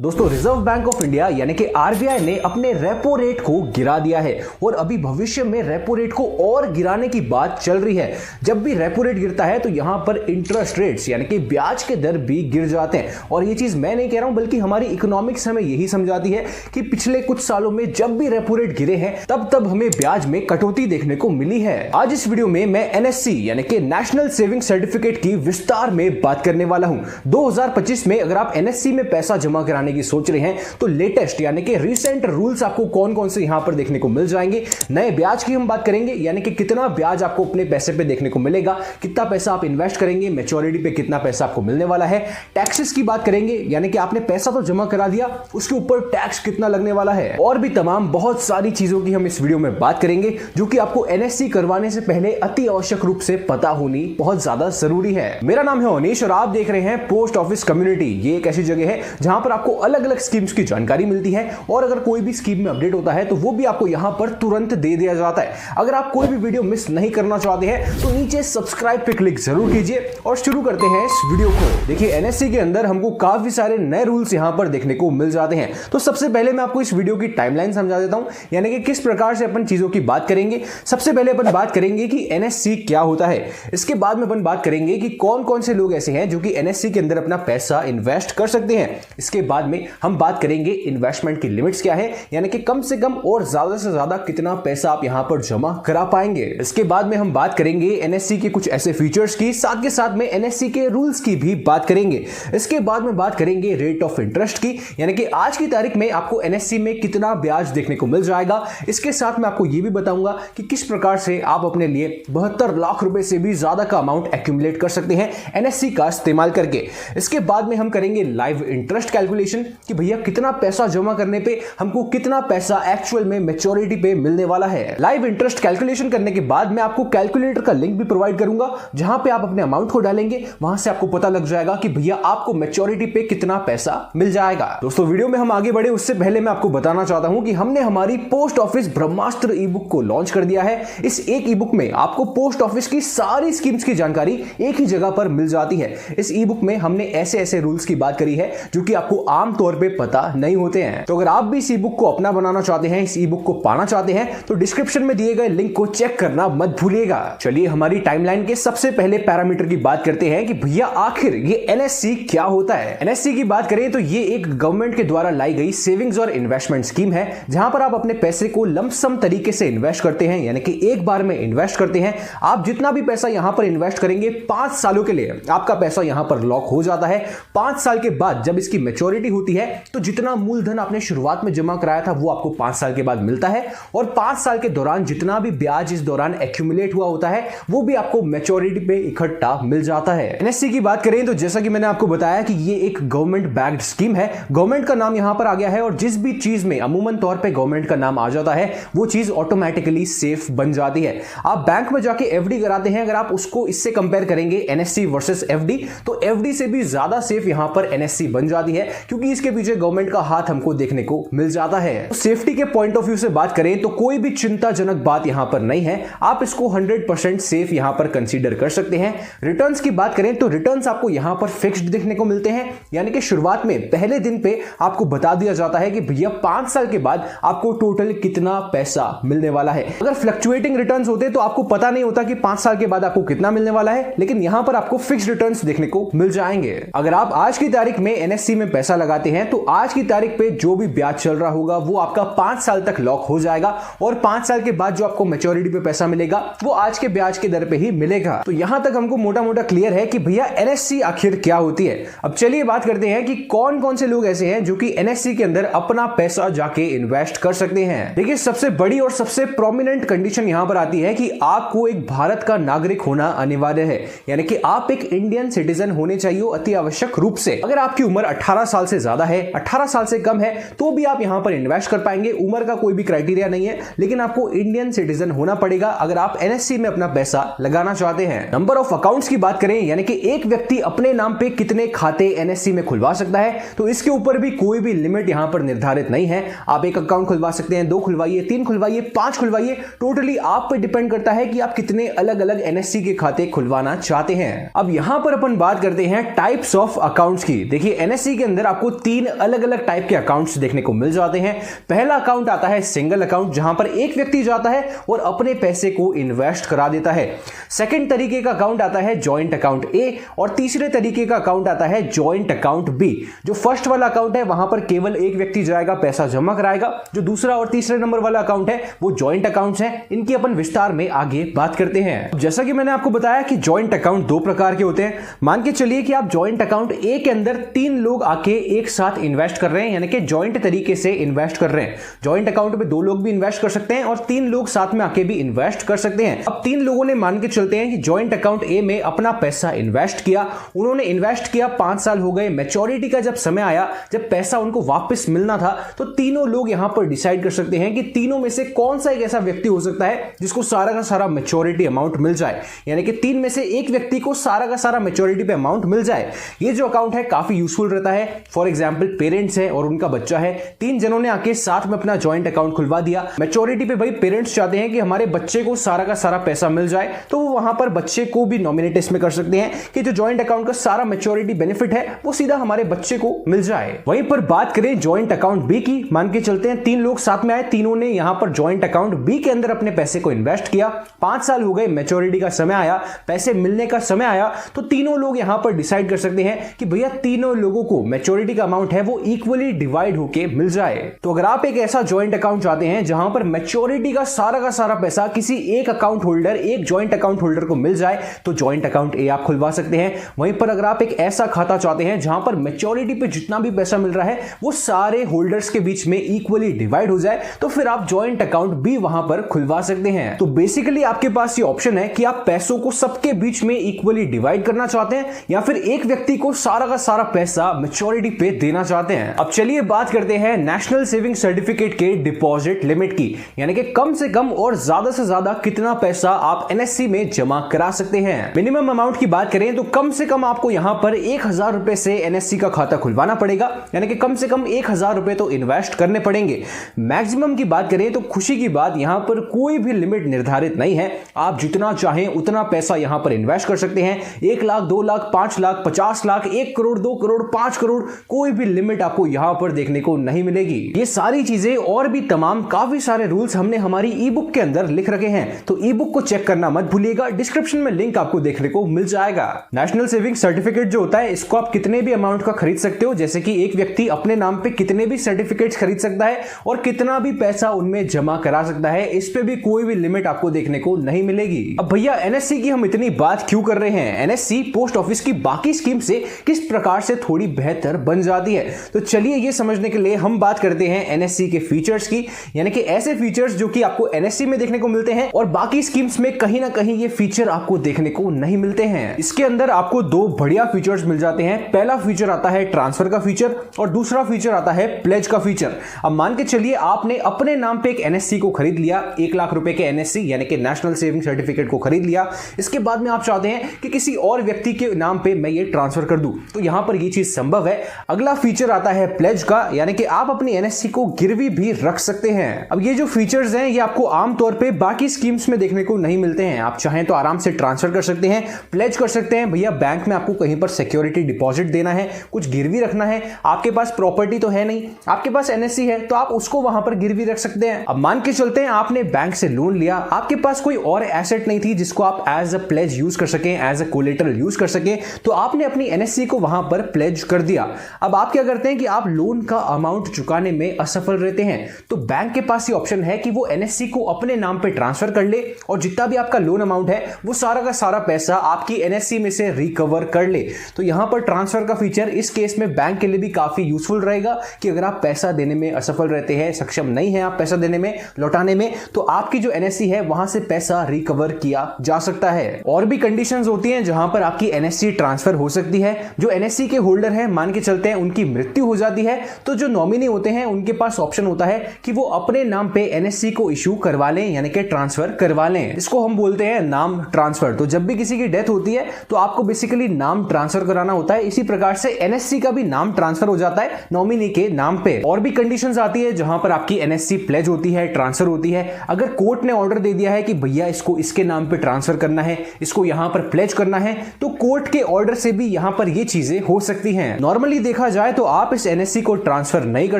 दोस्तों, reserve bank of India यानी कि आरबीआई ने अपने रेपो रेट को गिरा दिया है और अभी भविष्य में रेपो रेट को और गिराने की बात चल रही है। जब भी रेपो रेट गिरता है तो यहां पर इंटरेस्ट रेट्स यानी कि ब्याज के दर भी गिर जाते हैं। और ये चीज मैं नहीं कह रहा हूं बल्कि हमारी इकोनॉमिक्स हमें यही समझाती है कि पिछले कुछ सालों में जब भी रेपो रेट गिरे हैं तब हमें ब्याज में कटौती देखने को मिली है। आज इस वीडियो में मैं एनएससी यानी कि नेशनल सेविंग सर्टिफिकेट की विस्तार में बात करने वाला हूं। 2025 में अगर आप एनएससी में पैसा जमा कराने की सोच रहे हैं तो लेटेस्ट यानी कि रिसेंट रूल्स आपको कौन कौन से यहां पर देखने को मिल जाएंगे। नए ब्याज की हम बात करेंगे यानी कि कितना ब्याज आपको अपने पैसे पे देखने को मिलेगा, कितना पैसा आप इन्वेस्ट करेंगे, मैच्योरिटी पे कितना पैसा आपको मिलने वाला है। टैक्सेस की बात करेंगे यानी कि आपने पैसा तो जमा करा दिया, उसके ऊपर टैक्स कितना लगने वाला है, और भी तमाम बहुत सारी चीजों की हम इस वीडियो में बात करेंगे जो कि आपको एनएससी करवाने से पहले अति आवश्यक रूप से पता होनी बहुत ज्यादा जरूरी है। मेरा नाम है अनीश और आप देख रहे हैं पोस्ट ऑफिस कम्युनिटी। ये एक ऐसी जगह है जहां पर आपको अलग अलग स्कीम्स की जानकारी मिलती है और अगर कोई भी स्कीम में अपडेट होता है तो वो भी आपको यहां पर तुरंत दे दिया जाता है। अगर आप कोई भी वीडियो मिस नहीं करना चाहते हैं तो नीचे सब्सक्राइब पे क्लिक जरूर कीजिए और शुरू करते हैं इस वीडियो को। देखिए, एनएससी के अंदर हमको काफी सारे नए रूल्स यहां पर देखने को मिल जाते हैं। तो सबसे पहले मैं आपको इस वीडियो की टाइमलाइन समझा देता हूं यानी कि किस प्रकार से अपन चीजों की बात करेंगे। सबसे पहले अपन बात करेंगे कि एनएससी क्या होता है। इसके बाद में अपन बात करेंगे कि कौन कौन से लोग ऐसे हैं जो कि एनएससी के अंदर अपना पैसा इन्वेस्ट कर सकते हैं। इसके बाद में हम बात करेंगे इन्वेस्टमेंट की लिमिट्स क्या है यानी कि कम से कम और ज्यादा से ज्यादा कितना पैसा आप यहां पर जमा करा पाएंगे। इसके बाद में हम बात करेंगे एनएससी के कुछ ऐसे फीचर्स की, साथ के साथ में एनएससी के रूल्स की भी बात करेंगे। इसके बाद में बात करेंगे रेट ऑफ इंटरेस्ट की यानी कि आज की तारीख में आपको एनएससी में कितना ब्याज देखने को मिल जाएगा। इसके साथ में आपको यह भी बताऊंगा कि किस प्रकार से आप अपने लिए 72 लाख रुपए से भी ज्यादा का अमाउंट एक्यूमुलेट कर सकते हैं एनएससी का इस्तेमाल करके। इसके बाद में हम करेंगे लाइव इंटरेस्ट कैलकुलेशन कि भैया कितना पैसा जमा करने पे हमको कितना पैसा एक्चुअल में मैच्योरिटी पे मिलने वाला है। लाइव इंटरेस्ट कैलकुलेशन करने के बाद मैं आपको कैलकुलेटर का लिंक भी प्रोवाइड करूंगा जहां पे आप अपने अमाउंट को डालेंगे, वहां से आपको पता लग जाएगा कि भैया आपको मैच्योरिटी पे कितना पैसा मिल जाएगा। दोस्तों, वीडियो में हम आगे बढ़े उससे पहले मैं आपको बताना चाहता हूं कि हमने हमारी पोस्ट ऑफिस ब्रह्मास्त्र ई बुक को लॉन्च कर दिया है। इस एक ई बुक में आपको पोस्ट ऑफिस की सारी स्कीम्स की जानकारी एक ही जगह पर मिल जाती है। इस ई बुक में हमने ऐसे ऐसे रूल्स की बात करी है जो कि आपको आमतौर पर पता नहीं होते हैं। तो अगर आप भी इस ई बुक को अपना बनाना चाहते हैं, इस ई बुक को पाना चाहते हैं तो डिस्क्रिप्शन में दिए गए लिंक को चेक करना मत भूलिएगा। चलिए हमारी टाइमलाइन के सबसे पहले पैरामीटर की बात करते हैं कि भैया आखिर ये एनएससी क्या होता है। एनएससी की बात करें तो ये एक गवर्नमेंट के द्वारा लाई गई सेविंग्स और इन्वेस्टमेंट स्कीम है जहां पर आप अपने पैसे को लमसम तरीके से इन्वेस्ट करते हैं यानी कि एक बार में इन्वेस्ट करते हैं। आप जितना भी पैसा यहां पर इन्वेस्ट करेंगे 5 सालों के लिए आपका पैसा यहां पर लॉक हो जाता है। 5 साल के बाद जब इसकी मैच्योरिटी होती है तो जितना मूलधन आपने शुरुआत में जमा कराया था वो आपको 5 साल के बाद मिलता है और 5 साल के दौरान जितना भी ब्याज इस दौरान एक्यूमुलेट हुआ होता है वो भी आपको मैच्योरिटी पे इकट्ठा मिल जाता है। एनएससी की बात करें तो जैसा कि मैंने आपको बताया कि ये एक गवर्नमेंट बैक्ड स्कीम है। गवर्नमेंट का नाम यहां पर आ गया है और जिस भी चीज में अमूमन तौर पे गवर्नमेंट का नाम आ जाता है वो चीज ऑटोमेटिकली सेफ बन जाती है। आप बैंक में जाके एफडी कराते हैं, अगर आप उसको इससे कंपेयर करेंगे एनएससी वर्सेस एफडी तो एफडी से भी ज्यादा सेफ यहां पर एनएससी बन जाती है क्योंकि इसके पीछे गवर्नमेंट का हाथ हमको देखने को मिल जाता है। तो सेफ्टी के पॉइंट ऑफ व्यू से बात करें तो कोई भी चिंताजनक बात यहां पर नहीं है। आप इसको 100% सेफ यहां पर कंसीडर कर सकते हैं। रिटर्न्स की बात करें तो रिटर्न्स आपको यहां पर फिक्स्ड देखने को मिलते हैं यानी कि शुरुआत में पहले दिन पे आपको बता दिया जाता है कि भैया 5 साल के बाद आपको टोटल कितना पैसा मिलने वाला है। अगर फ्लक्चुएटिंग रिटर्न्स होते तो आपको पता नहीं होता कि 5 साल के बाद आपको कितना मिलने वाला है, लेकिन यहां पर आपको फिक्स्ड रिटर्न्स देखने को मिल जाएंगे। अगर आप आज की तारीख में एनएससी में पैसा लगाते हैं तो आज की तारीख पे जो भी ब्याज चल रहा होगा वो आपका 5 साल तक लॉक हो जाएगा और 5 साल के बाद जो आपको मैच्योरिटी पे पैसा मिलेगा वो आज के ब्याज के दर पे ही मिलेगा। तो यहां तक हमको मोटा मोटा क्लियर है कि भैया एनएससी आखिर क्या होती है। अब चलिए बात करते हैं कि कौन कौन से लोग ऐसे हैं जो कि एनएससी के अंदर अपना पैसा जाके इन्वेस्ट कर सकते हैं। देखिए, सबसे बड़ी और सबसे प्रोमिनेंट कंडीशन यहां पर आती है कि आपको एक भारत का नागरिक होना अनिवार्य है यानी कि आप एक इंडियन सिटीजन होने चाहिए अति आवश्यक रूप से। अगर आपकी उम्र 18 साल से ज्यादा है, 18 साल से कम है तो भी आप यहां पर इन्वेस्ट कर पाएंगे। उम्र का कोई भी क्राइटेरिया नहीं है, लेकिन आपको इंडियन सिटीजन होना पड़ेगा अगर आप एनएससी में अपना पैसा लगाना चाहते हैं। नंबर ऑफ अकाउंट्स की बात करें यानी कि एक व्यक्ति अपने नाम पे कितने खाते एनएससी में खुलवा सकता है तो इसके ऊपर भी कोई भी लिमिट यहां पर निर्धारित नहीं है। आप एक अकाउंट खुलवा सकते हैं, 2 खुलवाइए, 3 खुलवाइए, 5 खुलवाइए, टोटली आप पे डिपेंड करता है कि आप कितने अलग अलग एनएससी के खाते खुलवाना चाहते हैं। अब यहां पर अपन बात करते हैं टाइप्स ऑफ अकाउंट्स की। देखिए, एनएससी के अंदर आपको तीन अलग अलग टाइप के अकाउंट्स देखने को मिल जाते हैं। पहला अकाउंट आता है सिंगल अकाउंट, जहां पर एक व्यक्ति जाता है और अपने पैसे को इन्वेस्ट करा देता है। सेकंड तरीके का अकाउंट आता है जॉइंट अकाउंट ए, और तीसरे तरीके का अकाउंट आता है जॉइंट अकाउंट बी। जो फर्स्ट वाला अकाउंट है वहां पर केवल एक व्यक्ति जाएगा, पैसा जमा कराएगा। जो दूसरा और तीसरे नंबर वाला अकाउंट है वो जॉइंट अकाउंट्स हैं। इनकी अपन विस्तार में आगे बात करते हैं। जैसा कि मैंने आपको बताया कि जॉइंट अकाउंट दो प्रकार के होते हैं। मान के चलिए कि आप जॉइंट अकाउंट ए के अंदर तीन लोग आके एक साथ इन्वेस्ट कर रहे हैं, यानी कि जॉइंट तरीके से इन्वेस्ट कर रहे हैं। जॉइंट अकाउंट में दो लोग भी इन्वेस्ट कर सकते हैं और तीन लोग साथ में आके भी इन्वेस्ट कर सकते हैं। अब तीन लोगों ने मान के चलते हैं कि जॉइंट अकाउंट ए में अपना पैसा इन्वेस्ट किया, उन्होंने इन्वेस्ट किया, 5 साल हो गए, मैच्योरिटी का जब समय आया, जब पैसा उनको वापस मिलना था, तो तीनों लोग यहां पर डिसाइड कर सकते हैं कि तीनों में से कौन सा एक ऐसा व्यक्ति हो सकता है जिसको सारा का सारा मैच्योरिटी अमाउंट मिल जाए, यानी कि तीन में से एक व्यक्ति को सारा का सारा मैच्योरिटी पे अमाउंट मिल जाए। ये जो अकाउंट है काफी यूजफुल रहता है। फॉर एग्जांपल पेरेंट्स है और उनका बच्चा है, तीन जनों ने आके साथ में अपना जॉइंट अकाउंट खुलवा दिया। मैच्योरिटी पे भाई पेरेंट्स चाहते हैं कि हमारे बच्चे को सारा का सारा पैसा मिल जाए, तो वो वहां पर बच्चे को भी नॉमिनेट इसमें कर सकते हैं कि जो जॉइंट अकाउंट का सारा मैच्योरिटी बेनिफिट है वो सीधा हमारे बच्चे को मिल जाए। वहीं पर बात करें जॉइंट अकाउंट बी की, मान के चलते हैं तीन लोग साथ में आए, तीनों ने यहां पर जॉइंट अकाउंट बी के अंदर अपने पैसे को इन्वेस्ट किया, 5 साल हो गए, मैच्योरिटी का समय आया, पैसे मिलने का समय आया, तो तीनों लोग यहां पर डिसाइड कर सकते हैं कि भैया तीनों लोगों को मैच्योरिटी का अमाउंट है वो इक्वली डिवाइड होके मिल जाए। तो अगर आप एक ऐसा जॉइंट अकाउंट चाहते हैं जहां पर मैच्योरिटी का सारा पैसा किसी एक अकाउंट होल्डर, एक जॉइंट अकाउंट होल्डर को मिल जाए, तो जॉइंट अकाउंट ए आप खुलवा सकते हैं। वहीं पर अगर आप एक ऐसा खाता चाहते हैं जहां पर मैच्योरिटी पे जितना भी पैसा मिल रहा है वो सारे होल्डर्स के बीच में इक्वली डिवाइड हो जाए, तो फिर आप जॉइंट अकाउंट भी वहां पर खुलवा सकते हैं। तो बेसिकली आपके पास ये ऑप्शन है कि आप पैसों को सबके बीच में इक्वली डिवाइड करना चाहते हैं या फिर एक व्यक्ति को सारा का सारा पैसा मैच्योरिटी पे देना चाहते हैं। अब चलिए बात करते हैं नेशनल सेविंग सर्टिफिकेट के डिपॉजिट लिमिट की, यानी कि कम से कम और ज्यादा से ज्यादा कितना पैसा आप एनएससी में जमा करा सकते हैं। मिनिमम अमाउंट की बात करें तो कम से कम आपको यहां पर 1000 रुपए से एनएससी का खाता खुलवाना पड़ेगा, यानी कि कम से कम 1000 रुपए तो इन्वेस्ट करने पड़ेंगे। मैक्सिमम की बात करें तो खुशी की बात यहां पर कोई भी लिमिट निर्धारित नहीं है, आप जितना चाहें उतना पैसा यहां पर इन्वेस्ट कर सकते हैं। 1 लाख, 2 लाख, 5 लाख, 50 लाख, 1 करोड़, 2 करोड़, 5 करोड़, कोई भी लिमिट आपको यहां पर देखने को नहीं मिलेगी। ये सारी चीजें और भी तमाम काफी सारे रूल्स हमने हमारी ई बुक के अंदर लिख रखे हैं, तो ई बुक को चेक करना मत भूलिएगा, डिस्क्रिप्शन में लिंक आपको देखने को मिल जाएगा। नेशनल सेविंग सर्टिफिकेट जो होता है इसको आप कितने भी अमाउंट का खरीद सकते हो, जैसे कि एक व्यक्ति अपने नाम पे कितने भी सर्टिफिकेट्स खरीद सकता है और कितना भी पैसा उनमें जमा करा सकता है, इस पे भी कोई भी लिमिट आपको देखने को नहीं मिलेगी। अब भैया एनएससी की हम इतनी बात क्यों कर रहे हैं, एनएससी पोस्ट ऑफिस की बाकी स्कीम से किस प्रकार से थोड़ी बेहतर बन जाती है, तो चलिए ये समझने के लिए हम बात करते हैं एनएससी के फीचर्स की, यानी कि ऐसे फीचर्स जो कि आपको एनएससी में देखने को मिलते हैं और बाकी स्कीम्स में कहीं ना कहीं ये फीचर आपको देखने को नहीं मिलते हैं। इसके अंदर आपको दो बढ़िया फीचर्स मिल जाते हैं। पहला फीचर आता है ट्रांसफर का फीचर और दूसरा फीचर आता है प्लेज का फीचर। अब मान के चलिए आपने अपने नाम पे एक एनएससी को खरीद लिया, 1 लाख रुपए के एनएससी यानी कि नेशनल सेविंग सर्टिफिकेट को खरीद लिया। इसके बाद में आप चाहते हैं कि किसी और व्यक्ति के नाम पे मैं ये ट्रांसफर कर दूं, तो यहां पर ये चीज संभव है। अगला फीचर आता है प्लेज का, यानी कि आप अपनी एनएससी को गिरवी भी रख सकते हैं। अब ये जो फीचर्स हैं ये आपको आमतौर पे बाकी स्कीम्स में देखने को नहीं मिलते हैं। आप चाहें तो आराम से ट्रांसफर कर सकते हैं, प्लेज कर सकते हैं। भैया बैंक में आपको कहीं पर सिक्योरिटी डिपॉजिट देना है, कुछ गिरवी रखना है, आपके पास प्रॉपर्टी तो है नहीं, आपके पास एनएससी है तो आप उसको वहां पर गिरवी रख सकते हैं। अब मान के चलते हैं आपने बैंक से लोन लिया, आपके पास कोई और एसेट नहीं थी जिसको आप एज अ प्लेज यूज कर सकें, एज अ कोलेटरल यूज कर सकें, तो आपने अपनी एनएससी को वहां पर प्लेज कर दिया। अब आप क्या करते हैं कि आप लोन का अमाउंट चुकाने में असफल रहते हैं, तो बैंक के पास ये ऑप्शन है कि वो एनएससी को अपने नाम पे ट्रांसफर कर ले और जितना भी आपका लोन अमाउंट है वो सारा का सारा पैसा आपकी एनएससी में से रिकवर कर ले। तो यहां पर ट्रांसफर का फीचर इस केस में बैंक के लिए भी काफी यूजफुल रहेगा कि अगर आप पैसा देने में असफल रहते हैं, सक्षम नहीं है आप पैसा देने में, लौटाने में, तो आपकी जो एनएससी है वहां से पैसा रिकवर किया जा सकता है। और भी कंडीशंस होती हैं जहां पर आपकी एनएससी ट्रांसफर हो सकती है। जो एनएससी के होल्डर है मान के चलते हैं उनकी मृत्यु हो जाती है, तो जो नॉमिनी होते हैं उनके पास ऑप्शन होता है कि वो अपने नाम पे एनएससी को इशू करवा लें, यानी कि ट्रांसफर करवा लें। इसको हम बोलते हैं नाम ट्रांसफर। तो जब भी किसी की डेथ होती है तो आपको बेसिकली नाम ट्रांसफर कराना होता है। इसी प्रकार से एनएससी का भी नाम ट्रांसफर हो जाता है नॉमिनी के नाम पे। और भी कंडीशंस आती है जहां पर आपकी एनएससी प्लेज होती है, ट्रांसफर होती है। अगर कोर्ट ने ऑर्डर दे दिया है कि भैया इसको इसके नाम पे ट्रांसफर करना है, इसको यहां पर प्लेज करना है, तो कोर्ट के ऑर्डर से भी यहां पर ये चीजें हो सकती हैं। नॉर्मली देखा देखा जाए तो आप इस एनएससी को ट्रांसफर नहीं कर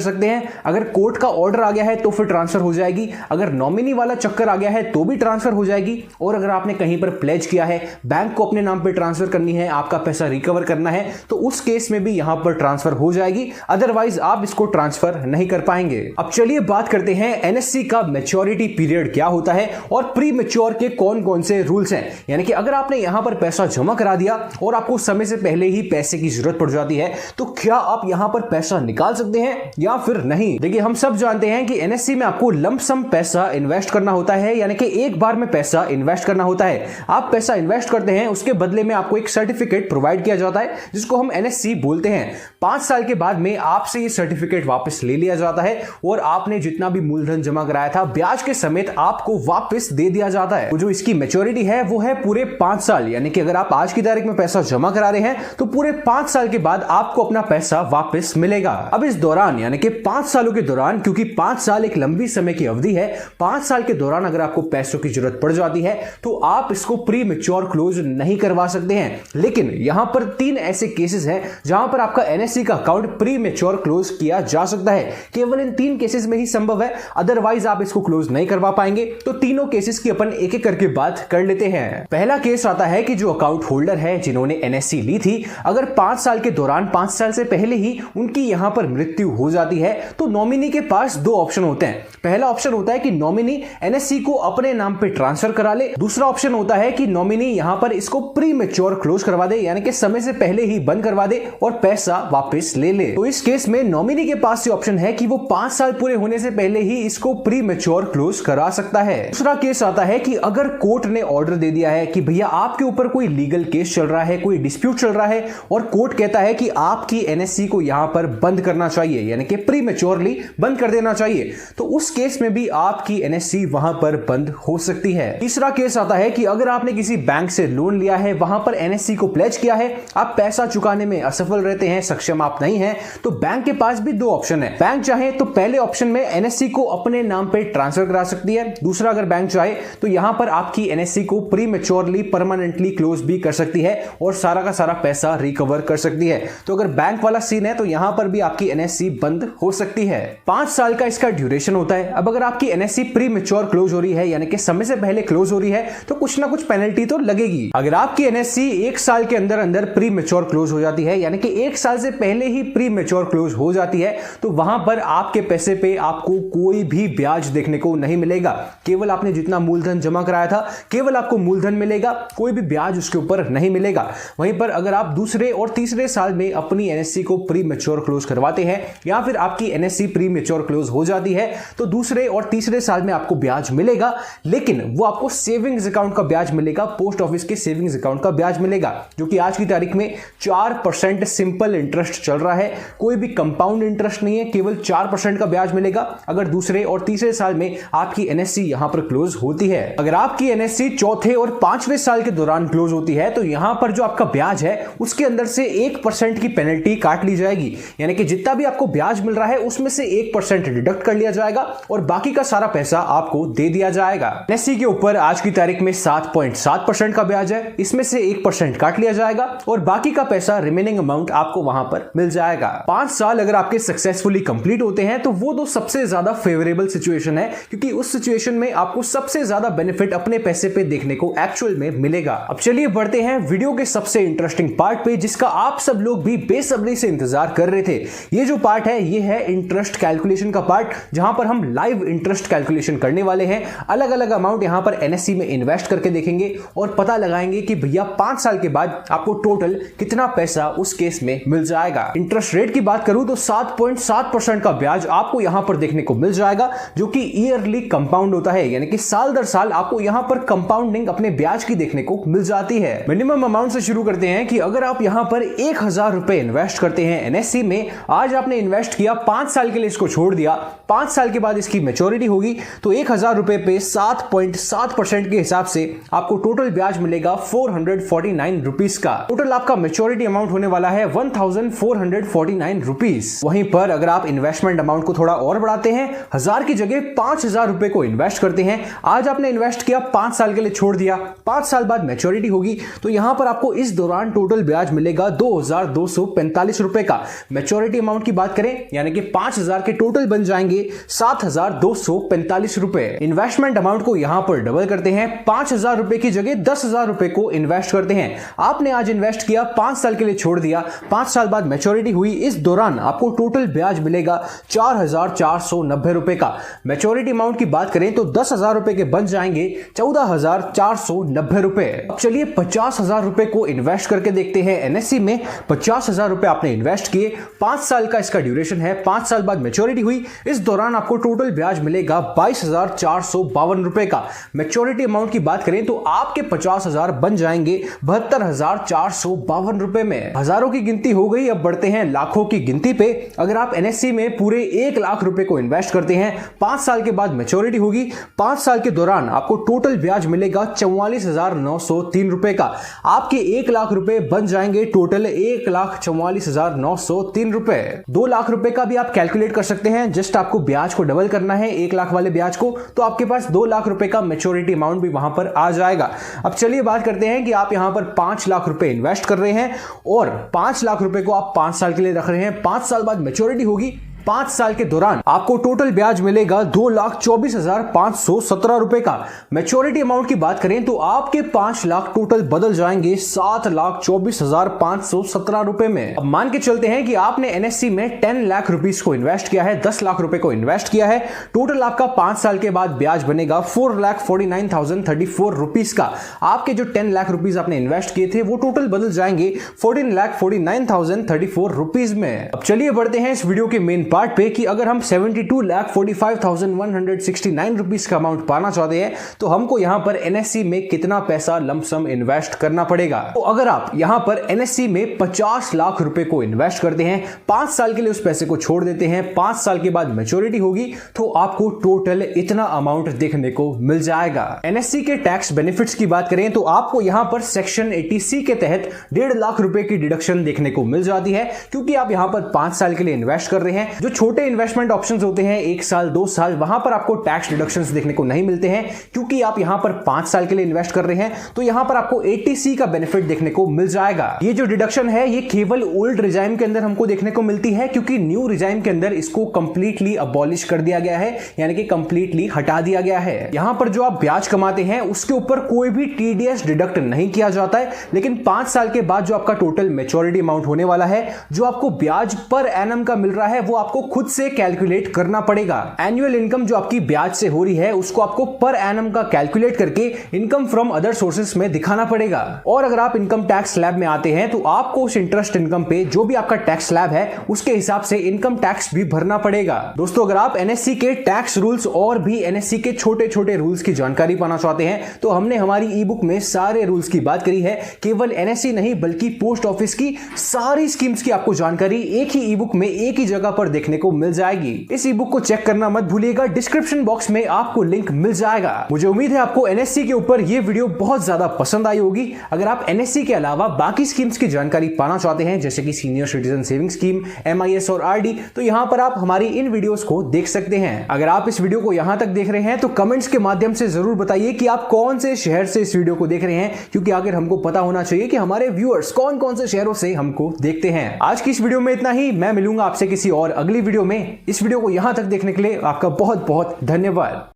सकते हैं। अगर कोर्ट का ऑर्डर आ गया है तो फिर ट्रांसफर हो जाएगी, अगर नॉमिनी वाला चक्कर आ गया है तो भी ट्रांसफर हो जाएगी, और अगर आपने कहीं पर प्लेज किया है, बैंक को अपने नाम पे ट्रांसफर करनी है, आपका पैसा रिकवर करना है, तो उस केस में भी यहां पर ट्रांसफर हो जाएगी। अदरवाइज आप इसको ट्रांसफर नहीं कर पाएंगे। अब चलिए बात करते हैं एनएससी का मैच्योरिटी पीरियड क्या होता है और प्री मैच्योर के कौन कौन से रूल्स हैं। यानी कि अगर आपने यहां पर पैसा जमा करा दिया और आपको समय से पहले ही पैसे की जरूरत पड़ जाती है, तो क्या आप यहां पर पैसा निकाल सकते हैं या फिर नहीं। देखिए, हम सब जानते हैं कि एनएससी में आपको लंप सम पैसा इन्वेस्ट करना होता है, यानी कि एक बार में पैसा इन्वेस्ट करना होता है। आप पैसा इन्वेस्ट करते हैं, उसके बदले में आपको एक सर्टिफिकेट प्रोवाइड किया जाता है जिसको हम एनएससी बोलते हैं। 5 साल के बाद में आपसे ये सर्टिफिकेट वापस ले लिया जाता है और आपने जितना भी मूलधन जमा कराया था ब्याज के समेत आपको वापस दे दिया जाता है। तो जो इसकी मैच्योरिटी है वो है पूरे 5 साल, यानी कि अगर आप आज की तारीख में पैसा जमा करा रहे हैं तो पूरे 5 साल के बाद आपको अपना पैसा वापस मिलेगा। अब इस दौरान यानी कि 5 सालों के दौरान, क्योंकि 5 साल एक लंबी समय की अवधि है, 5 साल के दौरान अगर आपको पैसों की जरूरत पड़ जाती है तो आप इसको प्री मैच्योर क्लोज नहीं करवा सकते हैं। लेकिन यहां पर 3 ऐसे केसेस हैं जहां पर आपका एनएससी का अकाउंट प्री मैच्योर क्लोज किया जा सकता है। केवल इन 3 केसेस में ही संभव है, अदरवाइज आप इसको क्लोज नहीं करवा पाएंगे। तो तीनों केसेस की अपन एक एक करके बात कर लेते हैं। पहला केस आता है कि जो अकाउंट होल्डर है जिन्होंने एनएससी ली थी, अगर 5 साल के दौरान 5 साल से पहले ही उनकी यहां पर मृत्यु हो जाती है तो नॉमिनी के पास 2 ऑप्शन होते हैं। पहला ऑप्शन होता है कि नॉमिनी एनएससी को अपने नाम पे ट्रांसफर करा ले। दूसरा ऑप्शन होता है कि नॉमिनी यहां पर इसको प्री मैच्योर क्लोज करवा दे, यानी कि समय से पहले ही बंद करवा दे और पैसा वापस ले ले। तो इस केस में नॉमिनी के पास ये ऑप्शन है कि वो 5 साल पूरे होने से पहले ही इसको प्री मैच्योर क्लोज करा सकता है। दूसरा केस आता है कि अगर कोर्ट ने ऑर्डर दे दिया है कि भैया आपके ऊपर कोई लीगल केस चल रहा है, कोई डिस्प्यूट चल रहा है और कोर्ट कहता है कि आपकी एनएससी को यहां पर बंद करना चाहिए, यानी कि प्री मैच्योरली बंद कर देना चाहिए, तो उस केस में भी आपकी एनएससी वहां पर बंद हो सकती है। तीसरा केस आता है कि अगर आपने किसी बैंक से लोन लिया है, वहां पर एनएससी को प्लेज किया है, आप पैसा चुकाने में असफल रहते हैं, सक्षम आप नहीं हैं, तो बैंक के पास भी 2 ऑप्शन है। बैंक चाहे तो पहले ऑप्शन में एनएससी को अपने नाम पे ट्रांसफर करा सकती है। दूसरा, अगर बैंक चाहे तो यहां पर आपकी एनएससी को प्री मैच्योरली परमानेंटली क्लोज भी कर सकती है और सारा का सारा पैसा रिकवर कर सकती है। तो अगर बैंक वाला सीन है तो यहां पर भी आपकी एनएससी बंद हो सकती है। 5 साल का इसका ड्यूरेशन होता है। अब अगर आपकी एनएससी प्री मैच्योर क्लोज हो रही है, यानी कि समय से पहले क्लोज हो रही है, तो कुछ ना कुछ पेनल्टी तो लगेगी। अगर आपकी एनएससी 1 साल के अंदर अंदर प्री मैच्योर क्लोज हो जाती है, यानी कि 1 साल से पहले ही प्री मैच्योर क्लोज हो जाती है, तो वहां पर आपके पैसे पे आपको कोई भी ब्याज देखने को नहीं मिलेगा। केवल आपने जितना मूलधन जमा कराया था केवल आपको मूलधन मिलेगा, कोई भी ब्याज उसके ऊपर नहीं मिलेगा। वहीं पर अगर आप दूसरे और तीसरे साल में अपनी एनएससी को प्री मैच्योर क्लोज करवाते हैं या फिर आपकी एनएससी प्री मैच्योर क्लोज हो जाती है, तो दूसरे और तीसरे साल में आपको ब्याज मिलेगा, लेकिन वो आपको सेविंग्स अकाउंट का ब्याज मिलेगा, पोस्ट ऑफिस के सेविंग्स अकाउंट का ब्याज मिलेगा, जो कि आज की तारीख में 4% सिंपल इंटरेस्ट चल रहा है। कोई भी कंपाउंड इंटरेस्ट नहीं है, केवल 4% का ब्याज मिलेगा अगर दूसरे और तीसरे साल में आपकी एनएससी यहां पर क्लोज होती है। अगर आपकी एनएससी चौथे और 5वें साल के दौरान क्लोज होती है तो यहां पर जो आपका ब्याज है उसके अंदर से 1% की पेनल्टी काट ली जाएगी, यानी कि जितना भी आपको ब्याज मिल रहा है उसमें से 1% डिडक्ट कर लिया जाएगा और बाकी का सारा पैसा आपको दे दिया जाएगा। एनएससी के ऊपर आज की तारीख में 7.7% का ब्याज है, इसमें से 1% काट लिया जाएगा और बाकी का पैसा रिमेनिंग अमाउंट आपको वहां पर मिल जाएगा। 5 साल अगर आपके सक्सेसफुली कंप्लीट होते हैं तो वो तो सबसे ज्यादा फेवरेबल सिचुएशन है, क्योंकि उस सिचुएशन में आपको सबसे ज्यादा बेनिफिट अपने पैसे पे देखने को एक्चुअल में मिलेगा। अब चलिए बढ़ते हैं वीडियो के सबसे इंटरेस्टिंग पार्ट पे, जिसका आप सब लोग भी बेसब्री से इंतजार कर रहे थे। ये जो पार्ट है ये है इंटरेस्ट कैलकुलेशन का पार्ट, जहां पर हम लाइव इंटरेस्ट कैलकुलेशन करने वाले हैं। अलग अलग अमाउंट यहां पर एनएससी में इन्वेस्ट करके देखेंगे और पता लगाएंगे कि भैया 5 साल के बाद आपको टोटल कितना पैसा उस केस में मिल जाएगा। इंटरेस्ट रेट की बात करूं तो 7.7% का ब्याज आपको यहां पर देखने को मिल जाएगा, जो कि ईयरली कंपाउंड होता है, यानी कि साल दर साल आपको यहां पर कंपाउंडिंग अपने ब्याज की देखने को मिल जाती है। मिनिमम अमाउंट से शुरू करते हैं कि अगर आप यहां पर 1000 रुपए इन्वेस्ट करते हैं एनएससी में, आज आपने इन्वेस्ट किया, 5 साल के लिए इसको छोड़ दिया, 5 साल के बाद इसकी मैच्योरिटी होगी, तो 1000 रुपए पे 7.7% के हिसाब से आपको टोटल ब्याज मिलेगा 449 रुपीस का। टोटल आपका मैच्योरिटी अमाउंट होने वाला है 1449 रुपीस। वहीं पर अगर आप इन्वेस्टमेंट अमाउंट को थोड़ा और बढ़ाते हैं, 1000 की जगह 5000 रुपए को इन्वेस्ट करते हैं, आज आपने इन्वेस्ट किया, 5 साल के लिए छोड़ दिया, 5 साल बाद मैच्योरिटी होगी, तो यहां पर आपको इस दौरान टोटल ब्याज मिलेगा 2245 रुपए का। मैच्योरिटी अमाउंट की बात करें यानी कि 5,000 के टोटल बन जाएंगे 7,245 रुपए। इन्वेस्टमेंट अमाउंट को यहां पर डबल करते हैं, 5,000 रुपए की जगह 10,000 रुपए को इन्वेस्ट करते हैं। आपने आज इन्वेस्ट किया, 5 साल के लिए छोड़ दिया, 5 साल बाद मैच्योरिटी हुई, इस दौरान आपको टोटल ब्याज मिलेगा 4,490 रुपए का। मैच्योरिटी अमाउंट की बात करें तो 10,000 रुपए के बन जाएंगे 14,490 रुपए। अब चलिए 50,000 रुपए को इन्वेस्ट करके देखते हैं एनएससी में। 50,000 रुपए आपने इन्वेस्ट किए, 5 साल का इसका ड्यूरेशन है, 5 साल बाद मैच्योरिटी हुई, इस दौरान आपको टोटल ब्याज मिलेगा 22,452 रुपए का। मैच्योरिटी अमाउंट की बात करें तो आपके 50,000 बन जाएंगे 72,452 रुपए में। हजारों की गिनती हो गई, अब बढ़ते हैं लाखों की गिनती पे। अगर आप एनएससी में पूरे 1 लाख रुपए को इन्वेस्ट करते हैं, 5 साल के बाद मैच्योरिटी होगी, 5 साल के दौरान आपको टोटल ब्याज मिलेगा 44,903 रुपए का। आपके 1 लाख रुपए बन जाएंगे टोटल 1,44,903 रुपए। 2 लाख रुपए का भी आप कैलकुलेट कर सकते हैं, जस्ट आपको ब्याज को डबल करना है 1 लाख वाले ब्याज को, तो आपके पास 2 लाख रुपए का मैच्योरिटी अमाउंट भी वहां पर आ जाएगा। अब चलिए बात करते हैं कि आप यहां पर 5 लाख रुपए इन्वेस्ट कर रहे हैं और 5 लाख रुपए को आप 5 साल के लिए रख रहे हैं, 5 साल बाद मैच्योरिटी होगी, 5 साल के दौरान आपको टोटल ब्याज मिलेगा 2,24,517 रुपए का। मैच्योरिटी अमाउंट की बात करें तो आपके 5 लाख टोटल बदल जाएंगे 7,24,517 रुपए में। अब मान के चलते हैं कि आपने एनएससी में 10 लाख रुपीस को इन्वेस्ट किया है, 10 लाख रुपए को इन्वेस्ट किया है, टोटल आपका 5 साल के बाद ब्याज बनेगा 4,49,034 रुपीस का। आपके जो 10 लाख रुपीस आपने इन्वेस्ट किए थे वो टोटल बदल जाएंगे 14,49,034 रुपीस में। अब चलिए बढ़ते हैं इस वीडियो के मेन पार्ट पे कि अगर हम 72,45,169 रुपीस का अमाउंट पाना चाहते हैं तो हमको यहां पर एनएससी में कितना पैसा लमसम इन्वेस्ट करना पड़ेगा। तो अगर आप यहां पर एनएससी में 50 लाख रुपए को इन्वेस्ट करते हैं, 5 साल के लिए उस पैसे को छोड़ देते हैं, 5 साल के बाद मैच्योरिटी होगी तो आपको टोटल इतना अमाउंट देखने को मिल जाएगा। एनएससी के टैक्स बेनिफिट्स की बात करें तो आपको यहां पर सेक्शन 80C के तहत 1.5 लाख रुपए की डिडक्शन देखने को मिल जाती है, क्योंकि आप यहां पर 5 साल के लिए इन्वेस्ट कर रहे हैं। जो छोटे इन्वेस्टमेंट ऑप्शंस होते हैं 1 साल 2 साल, वहां पर आपको टैक्स डिडक्शंस देखने को नहीं मिलते हैं, क्योंकि आप यहां पर 5 साल के लिए इन्वेस्ट कर रहे हैं, तो यहां पर आपको 80C का बेनिफिट देखने को मिल जाएगा। ये जो डिडक्शन है ये केवल ओल्ड रिजाइम के अंदर हमको देखने को मिलती है, क्योंकि न्यू रिजाइम के अंदर इसको कंप्लीटली अबॉलिश कर दिया गया है, यानी कि कंप्लीटली हटा दिया गया है। यहां पर जो आप ब्याज कमाते हैं उसके ऊपर कोई भी टीडीएस डिडक्ट नहीं किया जाता है, लेकिन 5 साल के बाद जो आपका टोटल मैच्योरिटी अमाउंट होने वाला है, जो आपको ब्याज पर एनम का मिल रहा है, वो आपको खुद से कैलकुलेट करना पड़ेगा। एनुअल इनकम जो आपकी ब्याज से हो रही है उसको आपको पर एनम का कैलकुलेट करके इनकम फ्रॉम अदर सोर्सेस में दिखाना पड़ेगा। और अगर आप इनकम टैक्स स्लैब में आते हैं तो आपको उस इंटरेस्ट इनकम पे जो भी आपका टैक्स स्लैब है उसके हिसाब से इनकम टैक्स भी भरना पड़ेगा। दोस्तों, अगर आप एनएससी के टैक्स रूल्स और भी एनएससी के छोटे छोटे रूल्स की जानकारी पाना चाहते हैं तो हमने हमारी ई बुक में सारे रूल्स की बात करी है। केवल एनएससी नहीं बल्कि पोस्ट ऑफिस की सारी स्कीम्स की आपको जानकारी एक ही ई बुक में एक ही जगह पर देखने को मिल जाएगी। इस ई बुक को चेक करना मत भूलिएगा, डिस्क्रिप्शन बॉक्स में आपको लिंक मिल जाएगा। मुझे उम्मीद है आपको एनएससी के ऊपर यह वीडियो बहुत ज्यादा पसंद आई होगी। अगर आप एनएससी के अलावा बाकी स्कीम्स की जानकारी पाना चाहते हैं, जैसे कि senior citizen saving scheme, MIS और आरडी, तो यहां पर आप हमारी इन वीडियोस को देख सकते हैं। अगर आप इस वीडियो को यहां तक देख रहे हैं तो कमेंट्स के माध्यम से जरूर बताइए कि आप कौन से शहर से इस वीडियो को देख रहे हैं, क्योंकि आगे हमको पता होना चाहिए कि हमारे व्यूअर्स कौन कौन से शहरों से हमको देखते हैं। आज की इस वीडियो में इतना ही। मैं मिलूंगा आपसे किसी और अगली वीडियो में। इस वीडियो को यहां तक देखने के लिए आपका बहुत बहुत धन्यवाद।